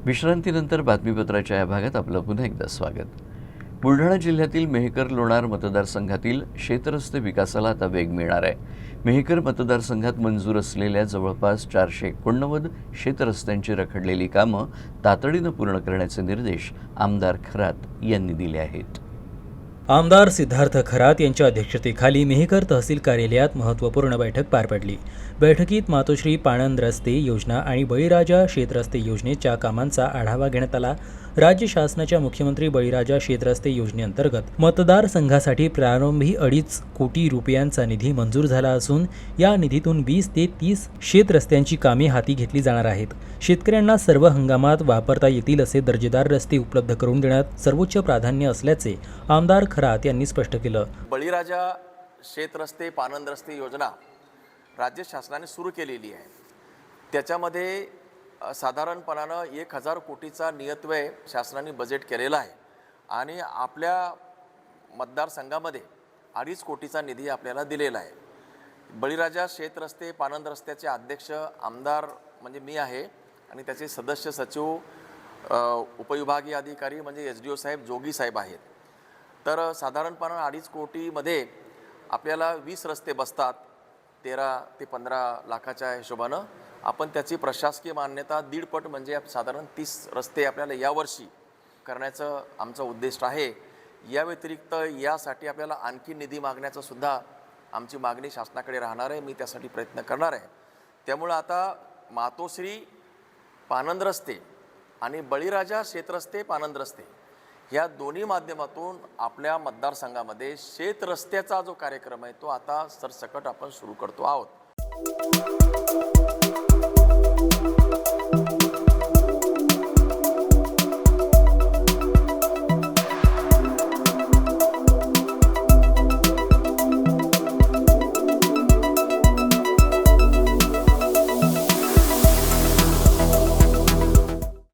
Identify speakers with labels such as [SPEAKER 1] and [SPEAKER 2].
[SPEAKER 1] विश्रांतीनंतर बातमीपत्राच्या या भागात आपलं पुन्हा एकदा स्वागत। बुलढाणा जिल्ह्यातील मेहकर लोणार मतदारसंघातील शेतरस्ते विकासाला आता वेग मिळणार आहे। मेहकर मतदारसंघात मंजूर असलेल्या जवळपास 489 शेतरस्त्यांची रखडलेली कामं तातडीनं पूर्ण करण्याचे निर्देश आमदार खरात यांनी दिले आहेत।
[SPEAKER 2] आमदार सिद्धार्थ खरात यांच्या अध्यक्षतेखाली मेहकर तहसील कार्यालयात महत्त्वपूर्ण बैठक पार पडली। बैठकीत मातोश्री पाणंद रस्ते योजना आणि बळीराजा शेतरस्ते योजनेच्या कामांचा आढावा घेण्यात आला। राज्य शासनाच्या मुख्यमंत्री बळीराजा शेतरस्ते योजनेअंतर्गत मतदारसंघासाठी प्रारंभी 2.5 कोटी रुपयांचा निधी मंजूर झाला असून या निधीतून 20 ते 30 शेतरस्त्यांची कामे हाती घेतली जाणार आहेत। शेतकऱ्यांना सर्व हंगामात वापरता येतील असे दर्जेदार रस्ते उपलब्ध करून देण्यात सर्वोच्च प्राधान्य असल्याचे आमदार खरात यांनी स्पष्ट केलं।
[SPEAKER 3] बळीराजा शेतरस्ते पाणंद रस्ते योजना राज्य शासनाने सुरू केलेली आहे। त्याच्यामध्ये साधारणपणानं 1000 कोटीचा नियतव्यय शासनाने बजेट केलेला आहे आणि आपल्या मतदारसंघामध्ये 2.5 कोटीचा निधी आपल्याला दिलेला आहे। बळीराजा शेतरस्ते पाणंद रस्त्याचे अध्यक्ष आमदार म्हणजे मी आहे आणि त्याचे सदस्य सचिव उपविभागीय अधिकारी म्हणजे SDO साहेब जोगी साहेब आहेत। तर साधारणपणे 2.5 कोटीमध्ये आपल्याला 20 रस्ते बसतात। 13 ते 15 लाखाच्या हिशोबानं आपण त्याची प्रशासकीय मान्यता 1.5 पट म्हणजे साधारण 30 रस्ते आपल्याला यावर्षी करण्याचं आमचं उद्दिष्ट आहे। या व्यतिरिक्त यासाठी आपल्याला आणखी निधी मागण्याचं सुद्धा आमची मागणी शासनाकडे राहणार आहे। मी त्यासाठी प्रयत्न करणार आहे। त्यामुळे आता मातोश्री पाणंद रस्ते आणि बळीराजा शेतरस्ते पाणंद रस्ते या दोन्ही माध्यमातून आपल्या मतदारसंघामध्ये शेतरस्त्याचा जो कार्यक्रम आहे तो आता सरसकट आपण सुरू करतो आहोत।